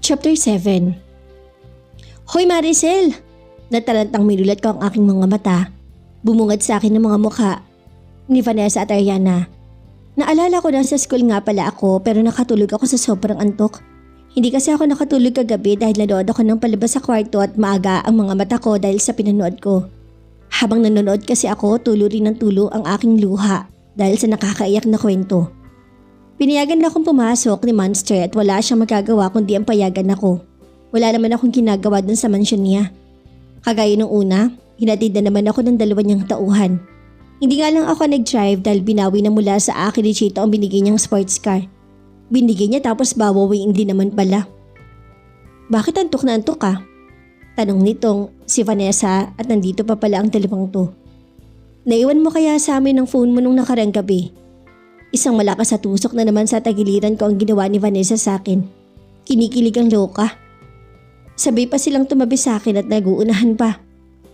Chapter 7. Hoy Maricel! Natarantang milulat ko ang aking mga mata. Bumungad sa akin ng mga mukha ni Vanessa at Ariana. Naalala ko na sa school nga pala ako pero nakatulog ako sa sobrang antok. Hindi kasi ako nakatulog kagabi dahil nanood ako ng palabas sa kwarto at maaga ang mga mata ko dahil sa pinanood ko. Habang nanonood kasi ako, tulo rin ng tulo ang aking luha dahil sa nakakaiyak na kwento. Pinayagan na akong pumasok ni Monster at wala siyang magagawa kundi ang payagan ako. Wala naman akong ginagawa dun sa mansyon niya. Kagaya nung una, hinatid na naman ako ng dalawa niyang tauhan. Hindi nga lang ako nag-drive dahil binawi na mula sa akin ni Chito ang binigay niyang sports car. Binigay niya tapos bawawiin din naman pala. Bakit antok na antok ka? Tanong nitong si Vanessa at nandito pa pala ang dalawang to. Naiwan mo kaya sa amin ang phone mo nung nakarang gabi? Isang malakas na tusok na naman sa tagiliran ko ang ginawa ni Vanessa sa akin. Kinikilig ang loka. Sabay pa silang tumabi sa akin at nag-uunahan pa.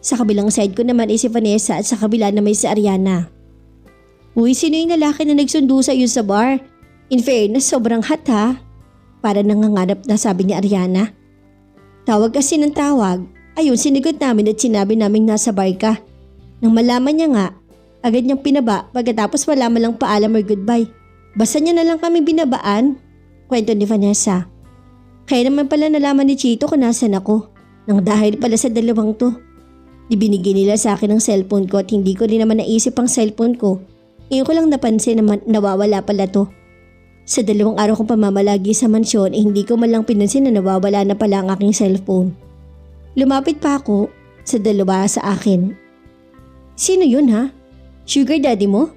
Sa kabilang side ko naman ay si Vanessa at sa kabila na may si Ariana. Uy, sino yung lalaki na nagsundo sa iyo sa bar? In fairness, sobrang hot ha? Para nangangarap na sabi ni Ariana. Tawag kasi ng tawag. Ayun, sinigot namin at sinabi namin nasa bar ka. Nang malaman niya nga, agad niyang pinaba pagkatapos wala man lang paalam or goodbye. Basta niya na lang kami binabaan, kwento ni Vanessa. Kaya naman pala nalaman ni Chito kung nasan ako. Nang dahil pala sa dalawang to. Ibinigay nila sa akin ang cellphone ko at hindi ko rin naman naisip ang cellphone ko. Ngayon ko lang napansin na nawawala pala to. Sa 2 araw kong pamamalagi sa mansyon hindi ko man lang pinansin na nawawala na pala ang aking cellphone. Lumapit pa ako sa dalawa sa akin. Sino yun ha? Sugar daddy mo?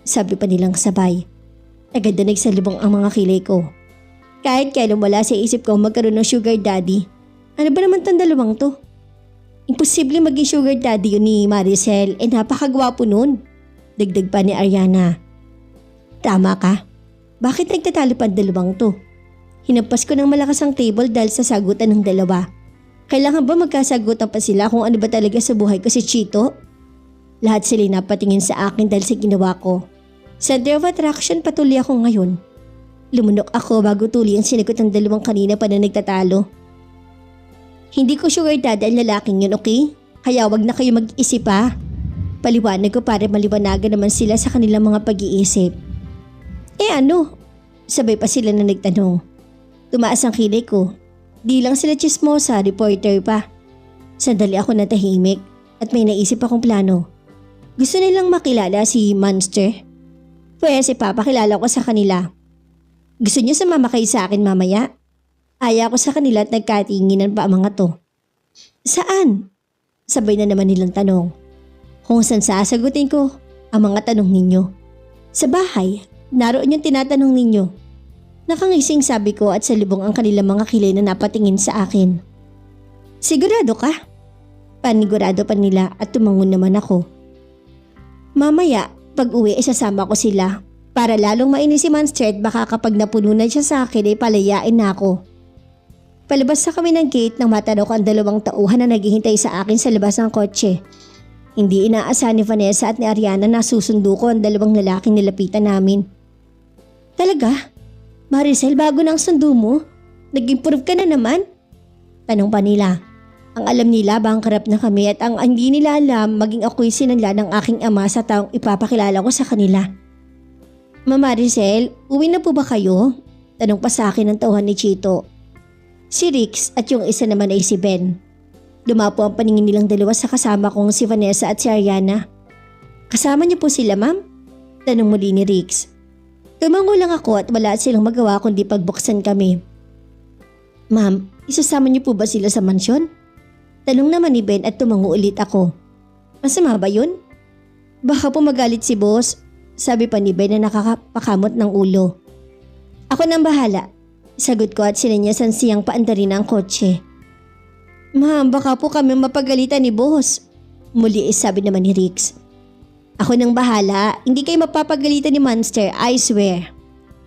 Sabi pa nilang sabay. Agad na nagsalubong ang mga kilay ko. Kahit kailan wala sa isip ko magkaroon ng sugar daddy. Ano ba naman tong dalawang to? Imposible maging sugar daddy yun ni Maricel napakagwapo nun. Dagdag pa ni Ariana. Tama ka. Bakit nagtatalo pa ang dalawang to? Hinampas ko ng malakas ang table dahil sa sagutan ng dalawa. Kailangan ba magkasagutan pa sila kung ano ba talaga sa buhay ko si Chito? Lahat sila napatingin sa akin dahil sa ginawa ko. Center of attraction patuloy ako ngayon. Lumunok ako bago tuloy ang sinagot ng dalawang kanina pa na nagtatalo. Hindi ko sugar daddy ang lalaking yun, okay? Kaya wag na kayo mag-isip pa. Paliwanag ko para maliwanagan naman sila sa kanilang mga pag-iisip. Ano? Sabay pa sila na nagtanong. Tumaas ang kilay ko. Di lang sila chismosa, reporter pa. Sandali ako natahimik at may naisip akong plano. Gusto nilang makilala si Monster? Pwes ipapakilala ko sa kanila. Gusto niyo sumama kayo sa akin mamaya? Aya ko sa kanila at nagkatinginan pa ang mga to. Saan? Sabay na naman nilang tanong. Kung saan sasagutin ko ang mga tanong ninyo. Sa bahay, naroon yung tinatanong ninyo. Nakangising sabi ko at salubong ang kanilang mga kilay na napatingin sa akin. Sigurado ka? Panigurado pa nila at tumangon naman ako. Mamaya, pag uwi isasama ko sila. Para lalong mainis si Monster at baka kapag napununan siya sa akin ay palayain na ako. Palabas na kami ng gate nang matanong ko ang dalawang tauhan na naghihintay sa akin sa labas ng kotse. Hindi inaasahan ni Vanessa at ni Ariana na susundo ko ang dalawang lalaking nilapitan namin. Talaga? Maricel, bago na ang sundo mo? Nag-improve ka na naman? Tanong pa nila. Ang alam nila bankrupt na kami at ang hindi nila alam maging ako'y sinanla ng aking ama sa taong ipapakilala ko sa kanila. Mama Maricel, uwi na po ba kayo? Tanong pa sa akin ng tauhan ni Chito. Si Rix at yung isa naman ay si Ben. Dumapo ang paningin nilang dalawa sa kasama kong si Vanessa at si Ariana. Kasama niyo po sila, ma'am? Tanong muli ni Rix. Tumango lang ako at wala silang magawa kundi pagbuksan kami. Ma'am, isasama niyo po ba sila sa mansyon? Tanong naman ni Ben at tumango ulit ako. Masama ba yun? Baka po magalit si boss, sabi pa ni Ben na nakakapakamot ng ulo. Ako nang bahala. Sagot ko at sinanyasan siyang paandarin ang kotse. Ma'am, baka po kami mapagalitan ni boss. Muli sabi naman ni Rix. Ako nang bahala, hindi kayo mapapagalitan ni Monster, I swear.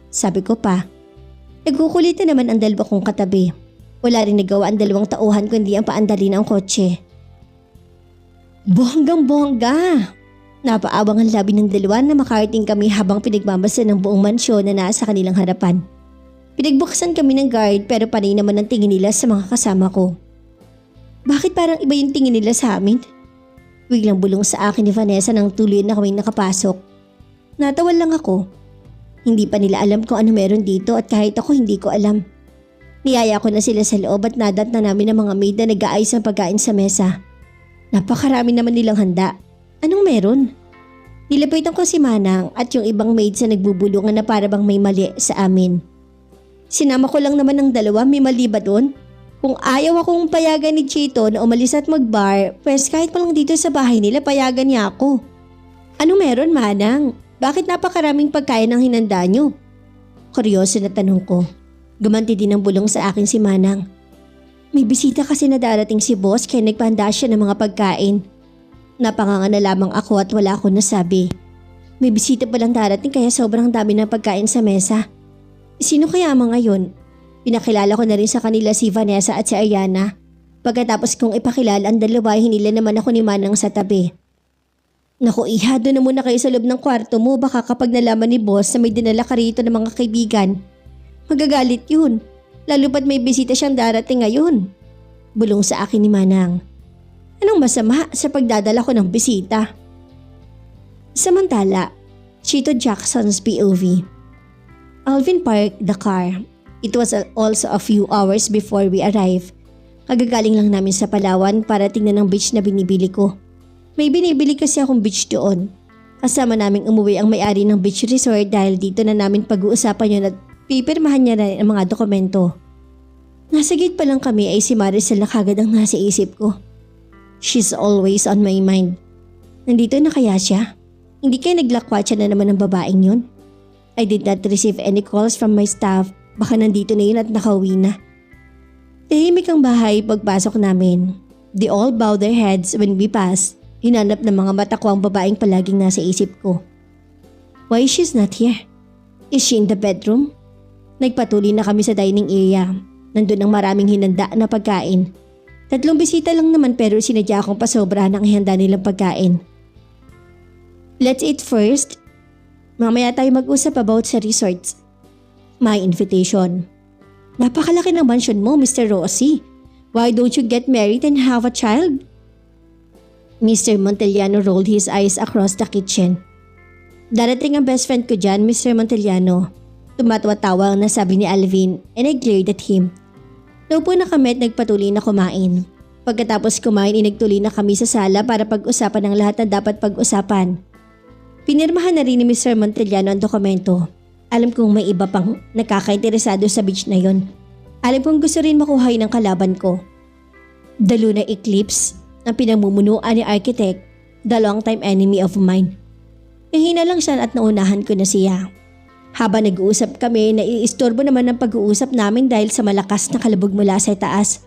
Sabi ko pa. Nagkukulitan naman ang dalawa kong katabi. Wala rin nagawa ang dalawang tauhan kundi ang paandarin ang kotse. Bonggang-bongga! Napaawang ang labi ng dalawa na makarating kami habang pinagmamasa ng buong mansyon na nasa kanilang harapan. Pinagbuksan kami ng guard pero panay naman ang tingin nila sa mga kasama ko. Bakit parang iba yung tingin nila sa amin? Biglang bulong sa akin ni Vanessa nang tuloy na kaming nakapasok. Natawa lang ako. Hindi pa nila alam kung ano meron dito at kahit ako hindi ko alam. Niyaya ko na sila sa loob at nadat na namin ang mga maid na nag-aayos ng pagkain sa mesa. Napakarami naman nilang handa. Anong meron? Nilapitan ko si Manang at yung ibang maids na nagbubulungan na para bang may mali sa amin. Sinama ko lang naman ng dalawa, may mali ba doon? Kung ayaw akong payagan ni Chito na umalis at mag-bar, pues kahit pa lang dito sa bahay nila payagan niya ako. Ano meron, Manang? Bakit napakaraming pagkain ang hinanda niyo? Kuryoso na tanong ko. Gumanti din ang bulong sa akin si Manang. May bisita kasi na darating si boss kaya nagpahanda siya ng mga pagkain. Napanganga na lamang ako at wala akong nasabi. May bisita palang darating kaya sobrang dami ng pagkain sa mesa. Sino kaya mga ngayon? Pinakilala ko na rin sa kanila si Vanessa at si Ariana. Pagkatapos kong ipakilala ang dalawa, hinila naman ako ni Manang sa tabi. Naku iha, doon na muna kayo sa loob ng kwarto mo. Baka kapag nalaman ni boss na may dinala ka rito ng mga kaibigan, magagalit yun. Lalo pat may bisita siyang darating ngayon. Bulong sa akin ni Manang. Anong masama sa pagdadala ko ng bisita? Samantala, Chito Jackson's POV. Alvin parked the car. It was also a few hours before we arrived. Kagagaling lang namin sa Palawan para tingnan ang beach na binibili ko. May binibili kasi akong beach doon. Kasama naming umuwi ang may-ari ng beach resort dahil dito na namin pag-uusapan yun at pipirmahan niya na ang mga dokumento. Nasa gate pa lang kami ay si Maricel na kagad ang nasa isip ko. She's always on my mind. Nandito na kaya siya? Hindi kayo naglakwatsa na naman ng babaeng yun? I did not receive any calls from my staff. Baka nandito na yun at nakauwi na. Tahimik ang bahay pagpasok namin. They all bow their heads when we pass. Hinanap ng mga mata ko ang babaeng palaging nasa isip ko. Why she's not here? Is she in the bedroom? Nagpatuloy na kami sa dining area. Nandun ang maraming hinanda na pagkain. 3 bisita lang naman pero sinadya akong pasobrahan ang ihanda nilang pagkain. Let's eat first. Mamaya tayo mag-usap about sa resorts. My invitation. Napakalaki ng mansion mo, Mr. Rossi. Why don't you get married and have a child? Mr. Montellano rolled his eyes across the kitchen. Darating ang best friend ko dyan, Mr. Montellano. Tumatawa-tawa ang nasabi ni Alvin and I glared at him. Naupo na kami at nagpatuloy na kumain. Pagkatapos kumain, nagtuloy na kami sa sala para pag-usapan ang lahat na dapat pag-usapan. Pinirmahan na rin ni Mr. Montellano ang dokumento. Alam kong may iba pang nakakainteresado sa beach na yon. Alam kong gusto rin makuha ng kalaban ko. The Lunar Eclipse, ang pinamumunuan ni Architect, the long-time enemy of mine. Nahina lang siya at naunahan ko na siya. Habang nag-uusap kami, naiistorbo naman ang pag-uusap namin dahil sa malakas na kalabog mula sa itaas.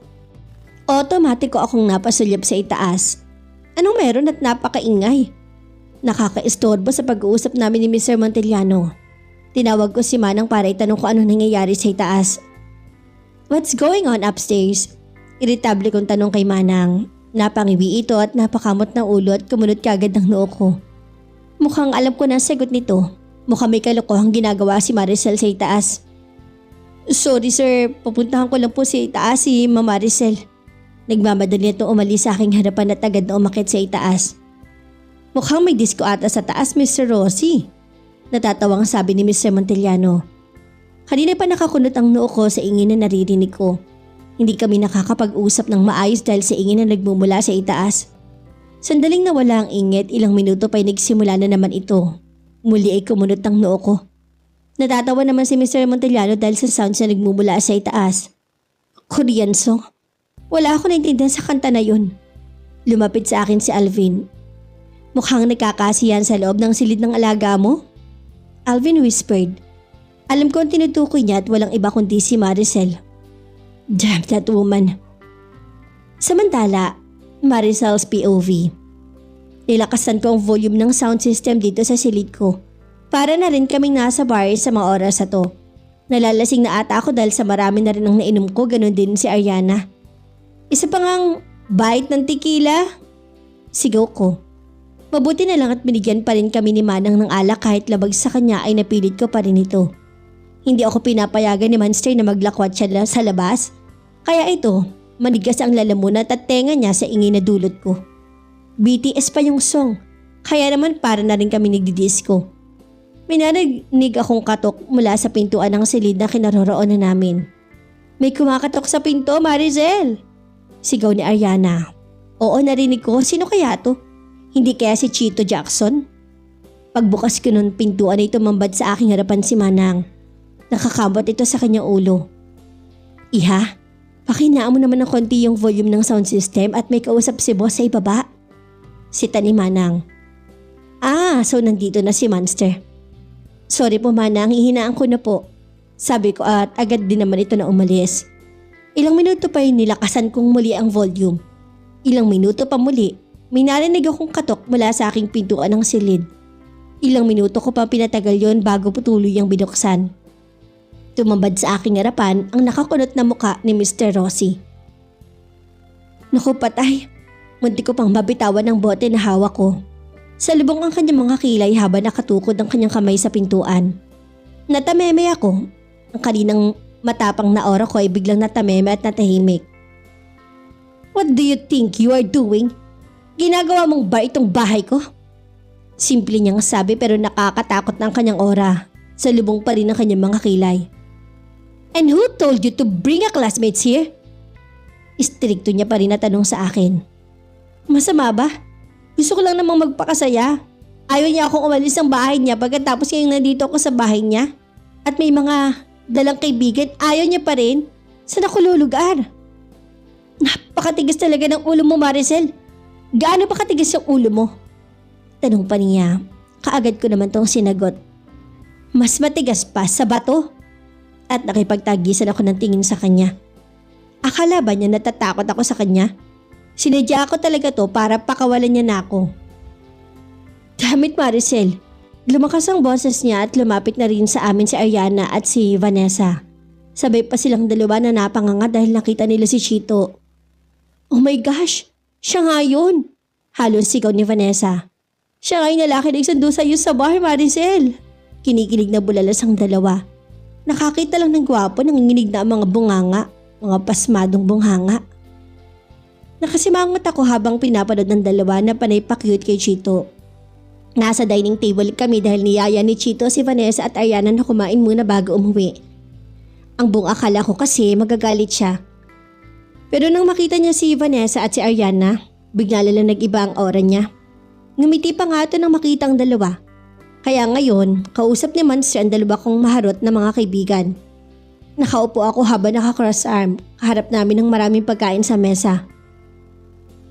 Automatiko akong napasulyap sa itaas. Anong meron at napakaingay? Nakakaistorbo sa pag-uusap namin ni Mr. Montellano. Tinawag ko si Manang para itanong ko ano nangyayari sa itaas. What's going on upstairs? Iritable kong tanong kay Manang. Napangiwi ito at napakamot ng ulo at kumunot kagad ng noo ko. Mukhang alam ko na ang sagot nito. Mukhang may kalokohang ginagawa si Maricel sa itaas. Sorry sir, pupuntahan ko lang po sa itaas si Mama Maricel. Nagmamadali ito umalis sa aking harapan at agad na umakit sa itaas. Mukhang may disco ata sa taas, Mr. Rossi. Natatawang sabi ni Mr. Montellano. Kanina pa nakakunot ang noo ko sa ingin na naririnig ko. Hindi kami nakakapag-usap ng maayos dahil sa ingin na nagmumula sa itaas. Sandaling nawala ang ingit, ilang minuto pa'y nagsimula na naman ito. Muli ay kumunot ang noo ko. Natatawa naman si Mr. Montellano dahil sa sounds na nagmumula sa itaas. Korean song. Wala ako naintindihan sa kanta na yun. Lumapit sa akin si Alvin. Mukhang nagkakasiyan sa loob ng silid ng alaga mo? Alvin whispered. Alam ko ang tinutukoy niya at walang iba kundi si Maricel. Damn that woman. Samantala, Maricel's POV. Nilakasan ko ang volume ng sound system dito sa silid ko. Para na rin kaming nasa bar sa mga oras na to. Nalalasing na ata ako dahil sa marami na rin ang nainom ko, ganun din si Ariana. Isa pa ngang bite ng tequila. Sigaw ko. Mabuti na lang at binigyan pa rin kami ni Manang ng alak kahit labag sa kanya ay napilit ko pa rin ito. Hindi ako pinapayagan ni Monster na maglakwat siya sa labas. Kaya ito, manigas ang lalamunan at tenga niya sa ingay na dulot ko. BTS pa yung song, kaya naman para na rin kami nagdidisco. May narinig akong katok mula sa pintuan ng silid na kinaroroonan namin. May kumakatok sa pinto, Marizel! Sigaw ni Ariana. Oo, narinig ko. Sino kaya to? Hindi kaya si Chito Jackson? Pagbukas ko nun pintuan ay tumambad sa aking harapan si Manang. Nakakabot ito sa kanyang ulo. Iha, pakinaan mo naman ng konti yung volume ng sound system at may kausap si boss sa ibaba. Sita ni Manang. So nandito na si Monster. Sorry po Manang, hihinaan ko na po. Sabi ko at agad din naman ito na umalis. Ilang minuto pa nilakasan kong muli ang volume. Ilang minuto pa muli, may narinig akong katok mula sa aking pintuan ng silid. Ilang minuto ko pa pinatagal yon bago tuloy ang binuksan. Tumambad sa aking harapan ang nakakunot na muka ni Mr. Rossi. Naku patay, munti ko pang mabitawan ng bote na hawak ko. Salubong ang kanyang mga kilay habang nakatukod ang kanyang kamay sa pintuan. Natameme ako. Ang kaninang matapang na aura ko ay biglang natameme at natahimik. What do you think you are doing? Ginagawa mong ba itong bahay ko? Simple niyang sabi pero nakakatakot na ang kanyang aura. Salubong pa rin ang kanyang mga kilay. And who told you to bring a classmates here? Istrikto niya pa rin na tanong sa akin. Masama ba? Gusto ko lang namang magpakasaya. Ayaw niya akong umalis ng bahay niya pagkatapos ngayong nandito ako sa bahay niya. At may mga dalang kaibigan, ayaw niya pa rin. Saan ako lulugar? Napakatigas talaga ng ulo mo, Maricel. Gaano ba katigas yung ulo mo? Tanong pa niya. Kaagad ko naman tong sinagot. Mas matigas pa sa bato. At nakipagtagisan ako ng tingin sa kanya. Akala ba niya natatakot ako sa kanya? Sinadya ko talaga to para pakawalan niya na ako. Damit Maricel, lumakas ang boses niya at lumapit na rin sa amin si Ariana at si Vanessa. Sabay pa silang dalawa na napanganga dahil nakita nila si Chito. Oh my gosh, siya nga yun! Halos sigaw ni Vanessa. Siya nga yung lalaki na nagsundo sa'yo sa bahay Maricel. Kinikilig na bulalas ang dalawa. Nakakita lang ng gwapo nanginginig na ang mga bunganga, mga pasmadong bunghanga. Nakasimangot ako habang pinapanood ng dalawa na panay pa-cute kay Chito. Nasa dining table kami dahil niyaya ni Chito si Vanessa at Ariana na kumain muna bago umuwi. Ang buong akala ko kasi magagalit siya. Pero nang makita niya si Vanessa at si Ariana, bigla lang nag-iba ang aura niya. Ngumiti pa nga ito nang makita ang dalawa. Kaya ngayon, kausap ni Monster ang dalawa kong maharot na mga kaibigan. Nakaupo ako habang naka-cross arm, kaharap namin ng maraming pagkain sa mesa.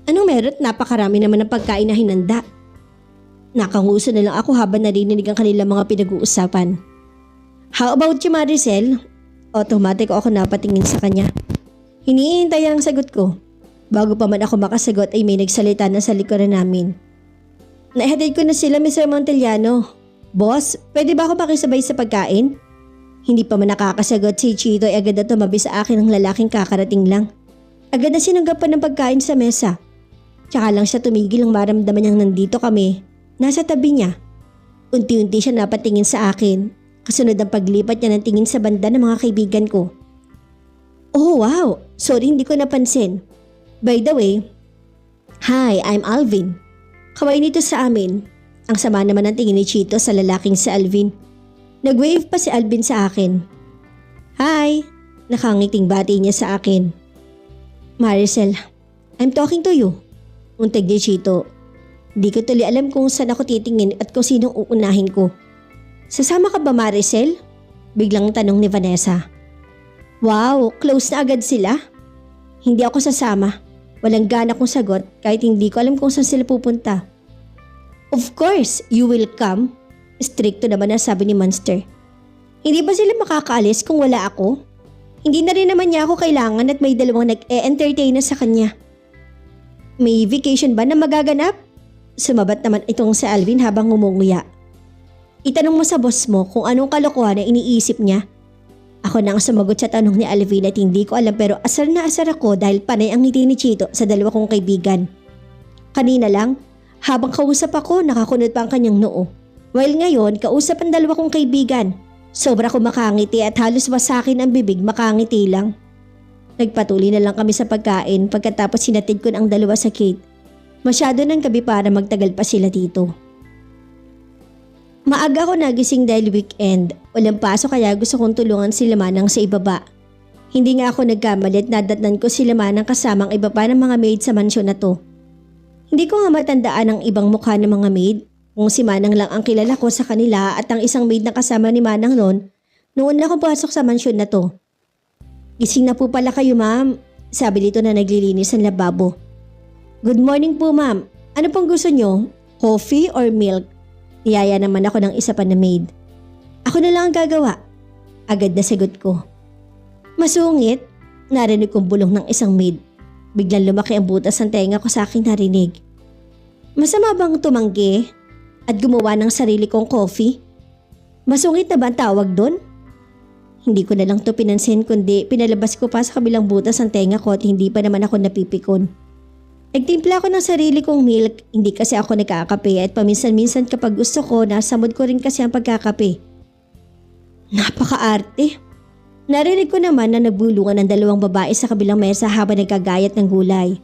Anong meron? Napakarami naman ng pagkain na hinanda. Nakanguso na lang ako habang narinig ang kanilang mga pinag-uusapan. How about you Maricel? Automatic ako napatingin sa kanya. Hinihintay ang sagot ko. Bago pa man ako makasagot ay may nagsalita na sa likuran namin. Naihatid ko na sila Mr. Montellano. Boss, pwede ba ako makisabay sa pagkain? Hindi pa man nakakasagot si Chito ay agad na tumabi sa akin ng lalaking kakarating lang. Agad na sinanggap pa ng pagkain sa mesa. Tsaka lang siya tumigil nang maramdaman niyang nandito kami. Nasa tabi niya. Unti-unti siya napatingin sa akin. Kasunod ang paglipat niya ng tingin sa banda ng mga kaibigan ko. Oh wow, sorry hindi ko napansin. By the way, hi, I'm Alvin. Kaway nito sa amin. Ang sama naman ng tingin ni Chito sa lalaking si Alvin. Nag-wave pa si Alvin sa akin. Hi! Nakangiting bati niya sa akin. Maricel, I'm talking to you. Untag ni Chito. Di ko tuloy alam kung saan ako titingin at kung sinong uunahin ko. Sasama ka ba Maricel? Biglang tanong ni Vanessa. Wow, close na agad sila? Hindi ako sasama. Walang gana kong sagot kahit hindi ko alam kung saan sila pupunta. Of course, you will come. Stricto naman na sabi ni Monster. Hindi ba sila makakaalis kung wala ako? Hindi na rin naman niya ako kailangan at may dalawang nag-e-entertain na sa kanya. May vacation ba na magaganap? Sumabat naman itong si Alvin habang ngumunguya. Itanong mo sa boss mo kung anong kalokohan na iniisip niya. Ako na ang sumagot sa tanong ni Alvin at hindi ko alam pero asar na asar ako dahil panay ang ngiti ni Chito sa dalawa kong kaibigan. Kanina lang, habang kausap ako, nakakunot pa ang kanyang noo. While ngayon, kausap ang dalawa kong kaibigan. Sobra ko makangiti at halos wasakin ang bibig makangiti lang. Nagpatuloy na lang kami sa pagkain pagkatapos sinatid ko ang dalawa sa gate. Masyado ng gabi para magtagal pa sila dito. Maaga ako nagising dahil weekend. Walang pasok kaya gusto kong tulungan sila Manang sa ibaba. Hindi nga ako nagkamali at nadatnan ko sila Manang kasamang iba pa ng mga maid sa mansyon na to. Hindi ko nga matandaan ang ibang mukha ng mga maid. Kung si Manang lang ang kilala ko sa kanila at ang isang maid na kasama ni Manang noon na ako pasok sa mansyon na to. Gising na po pala kayo ma'am, sabi dito na naglilinis ng lababo. Good morning po ma'am, ano pong gusto nyo? Coffee or milk? Niyaya naman ako ng isa pa na maid. Ako na lang ang gagawa. Agad na sagot ko. Masungit, narinig kong bulong ng isang maid. Biglang lumaki ang butas ng tenga ko sa aking narinig. Masama bang tumanggi at gumawa ng sarili kong coffee? Masungit na ba ang tawag doon? Hindi ko na lang to pinansin kundi pinalabas ko pa sa kabilang butas ang tenga ko at hindi pa naman ako napipikon. Nagtimpla ako ng sarili kong milk, hindi kasi ako nagkakape at paminsan-minsan kapag gusto ko nasa mood ko rin kasi ang pagkakape. Napaka-arte. Narinig ko naman na nagbulungan ng dalawang babae sa kabilang mesa habang nagkagayat ng gulay.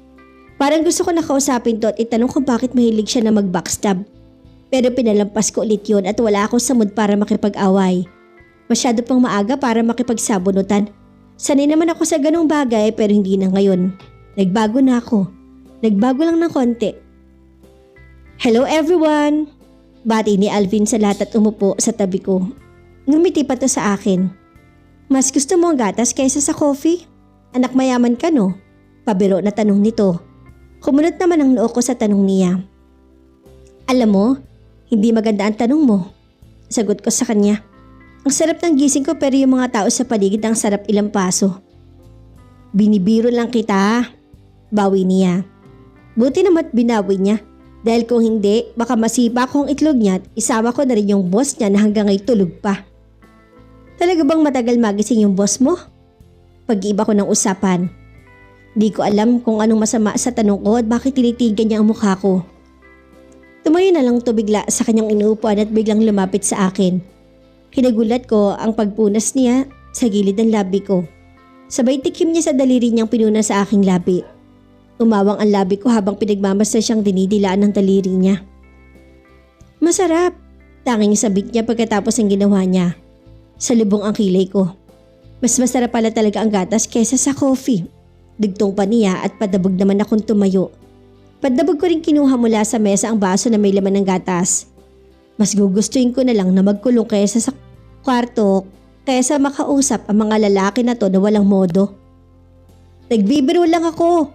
Parang gusto ko nakausapin to at itanong kung bakit mahilig siya na mag-backstab. Pero pinalampas ko ulit yun at wala ako sa mood para makipag-away. Masyado pang maaga para makipagsabunutan. Sanay naman ako sa ganong bagay pero hindi na ngayon. Nagbago na ako. Nagbago lang ng konti. Hello everyone! Bati ni Alvin sa lahat at umupo sa tabi ko. Ngumiti pa to sa akin. Mas gusto mo ang gatas kaysa sa coffee? Anak mayaman ka no? Pabiro na tanong nito. Kumunot naman ang noo ko sa tanong niya. Alam mo, hindi maganda ang tanong mo. Sagot ko sa kanya. Ang sarap ng gising ko pero yung mga tao sa paligid ang sarap ilang paso. Binibiro lang kita. Bawi niya. Buti naman binawi niya. Dahil kung hindi, baka masipa ko ang itlog niya at isama ko na rin yung boss niya na hanggang ay tulog pa. Talaga bang matagal magising yung boss mo? Pag-iba ko ng usapan. Di ko alam kung anong masama sa tanong ko at bakit tinitigan niya ang mukha ko. Tumayo na lang to bigla sa kanyang inuupuan at biglang lumapit sa akin. Kinagulat ko ang pagpunas niya sa gilid ng labi ko. Sabay tikim niya sa daliri niyang pinuna sa aking labi. Umawang ang labi ko habang pinagmamasa siyang dinidilaan ng daliri niya. Masarap, tanging sabik niya pagkatapos ng ginawa niya. Salubong ang kilay ko. Mas masarap pala talaga ang gatas kaysa sa coffee. Dugtong pa niya at padabog naman akong tumayo. Padabog ko rin kinuha mula sa mesa ang baso na may laman ng gatas. Mas gugustuhin ko na lang na magkulong kaysa sa kwarto kaysa makausap ang mga lalaki na to na walang modo. Nagbibiro lang ako.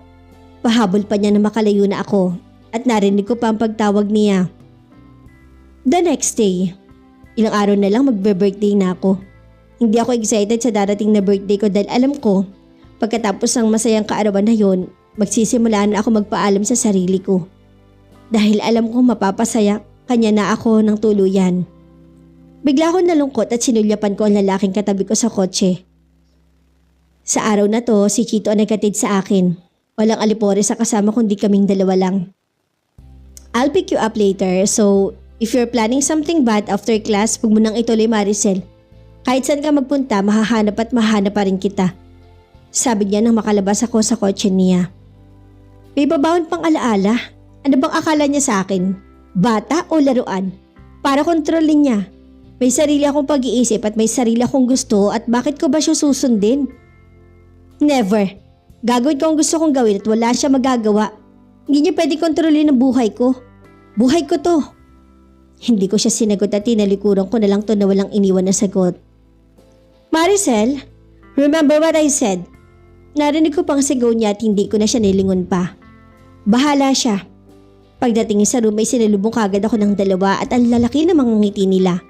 Pahabol pa niya na makalayo na ako at narinig ko pa ang pagtawag niya. The next day, ilang araw na lang magbe-birthday na ako. Hindi ako excited sa darating na birthday ko dahil alam ko, pagkatapos ng masayang kaarawan na yon, magsisimula na ako magpaalam sa sarili ko. Dahil alam kong mapapasaya kanya na ako ng tuluyan. Bigla akong nalungkot at sinulyapan ko ang lalaking katabi ko sa kotse. Sa araw na to, si Chito ang naghatid sa akin. Walang alipore sa kasama kundi kaming dalawa lang. I'll pick you up later, so if you're planning something bad after class, huwag mo nang ituloy Maricel. Kahit saan ka magpunta, mahahanap at mahanap pa rin kita. Sabi niya nang makalabas ako sa kotse niya. May babawon pang alaala. Ano bang akala niya sa akin? Bata o laruan? Para kontrolin niya. May sarili akong pag-iisip at may sarili akong gusto at bakit ko ba siya susundin? Never. Gagawin ko ang gusto kong gawin at wala siya magagawa. Hindi niya pwede kontrolin ang buhay ko. Buhay ko to. Hindi ko siya sinagot at tinalikuran ko na lang to na walang iniwan na sagot. Maricel, remember what I said? Narinig ko pang sigaw niya at hindi ko na siya nilingon pa. Bahala siya. Pagdating sa room ay sinalubong kagad ako ng dalawa at ang lalaki ng mga ngiti nila.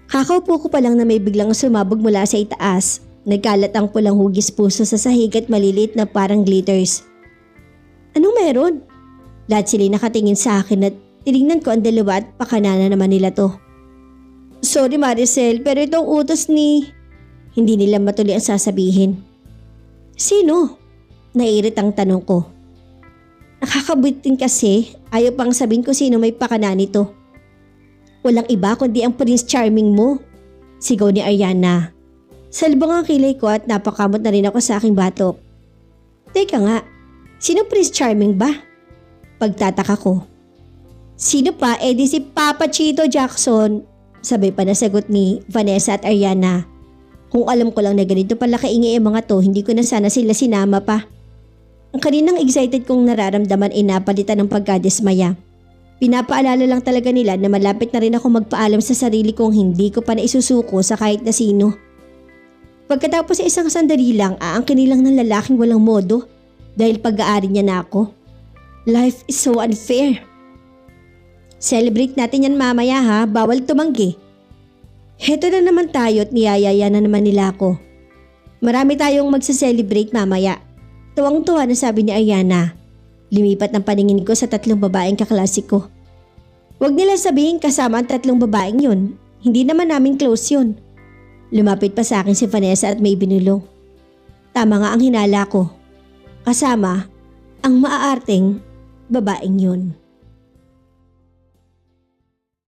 Kakaupo ko pa lang na may biglang sumabog mula sa itaas. Nagkalat ang pulang hugis puso sa sahig at maliliit na parang glitters. Anong meron? Lahat sila nakatingin sa akin at tinignan ko ang dalawa at pakanana naman nila to. Sorry Maricel, pero itong utos ni... Hindi nila matuloy ang sasabihin. Sino? Naiirit ang tanong ko. Nakakabutin kasi, ayaw pang sabihin ko sino may pakana nito. Walang iba kundi ang Prince Charming mo. Sigaw ni Ariana. Salbong ang kilay ko at napakamot na rin ako sa aking batok. Teka nga, sino Prince Charming ba? Pagtataka ko. Sino pa? Di si Papa Chito Jackson. Sabay pa nasagot ni Vanessa at Ariana. Kung alam ko lang na ganito pala kaingay ang mga to, hindi ko na sana sila sinama pa. Ang kaninang excited kong nararamdaman ay napalitan ng pagkadismaya. Pinapaalala lang talaga nila na malapit na rin ako magpaalam sa sarili kong hindi ko pa naisusuko sa kahit na sino. Pagkatapos sa isang sandali lang, aangkin lang ng lalaking walang modo dahil pag-aari niya na ako. Life is so unfair. Celebrate natin yan mamaya ha, bawal tumanggi. Heto na naman tayo at niyayaya na naman nila ako. Marami tayong magsa-celebrate mamaya. Tuwang-tuwa na sabi ni Ariana. Lumipat ng paningin ko sa 3 babaeng kaklase ko. Huwag nila sabihin kasama ang 3 babaeng yun. Hindi naman namin close yun. Lumapit pa sa akin si Vanessa at may binulong. Tama nga ang hinala ko. Kasama ang maaarteng babaeng yun.